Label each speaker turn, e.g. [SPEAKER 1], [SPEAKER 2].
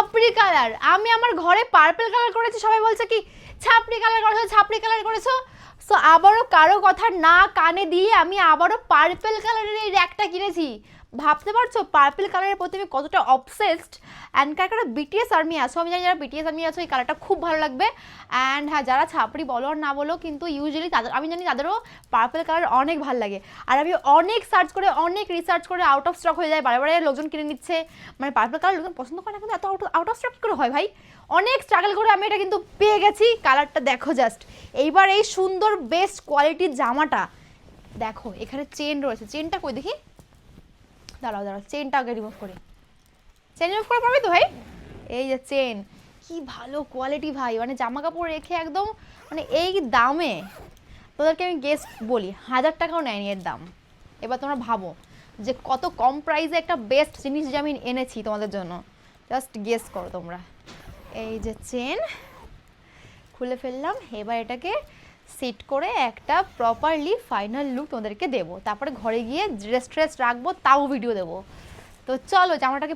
[SPEAKER 1] ছাপড়ি colour, আমি আমার ঘরে পার্পল কালার করেছি, সবাই বলছে কি ছাপড়ি কালার করেছো, ছাপড়ি কালার করেছো। সো আবারও কারো কথা না কানে দিয়ে আমি আবারও পার্পল কালারের এই র্যাকটা কিনেছি। ভাবতে পারছো পার্পল কালারের প্রতি আমি কতটা অবসেসড। অ্যান্ড কারা বিটিএস আর্মি আছো, আমি জানি যারা বিটিএস আর্মি আছো এই কালারটা খুব ভালো লাগবে। অ্যান্ড হ্যাঁ, যারা ছাপড়ি বলো আর না বলো, কিন্তু ইউজুয়ালি তাদের আমি জানি তাদেরও পার্পল কালার অনেক ভালো লাগে। আর আমি অনেক সার্চ করে অনেক রিসার্চ করে আউট অফ স্টক হয়ে যায়, বারে বারে লোকজন কিনে নিচ্ছে। মানে পার্পল কালার লোকজন পছন্দ করে না, কিন্তু এত আউট অফ স্টক করে হয় ভাই। অনেক স্ট্রাগল করে আমি এটা কিন্তু পেয়ে গেছি। কালারটা দেখো জাস্ট। এইবার এই সুন্দর বেস্ট কোয়ালিটির জামাটা দেখো, এখানে চেন রয়েছে, চেনটা কই দেখি, দাঁড়াও দাঁড়াও, চেনটা আগে রিমুভ করি। চেন রিমুভ করে পারবি তো ভাই? এই যে চেন, কি ভালো কোয়ালিটি ভাই, মানে জামা কাপড় রেখে একদম, মানে এই দামে তোদেরকে আমি গেস বলি 1000 টাকাও নেয়নি এর দাম। এবার তোমরা ভাবো যে কত কম প্রাইসে একটা বেস্ট জিনিস যে আমি এনেছি তোমাদের জন্য। জাস্ট গেস করো তোমরা। এই যে চেন খুলে ফেললাম, এবার এটাকে সেট করে একটা প্রপারলি ফাইনাল লুক তোমাদেরকে দেবো, তারপরে ঘরে গিয়ে ড্রেস ট্রেস রাখবো, তাও ভিডিও দেবো। তো চলো জামাটাকে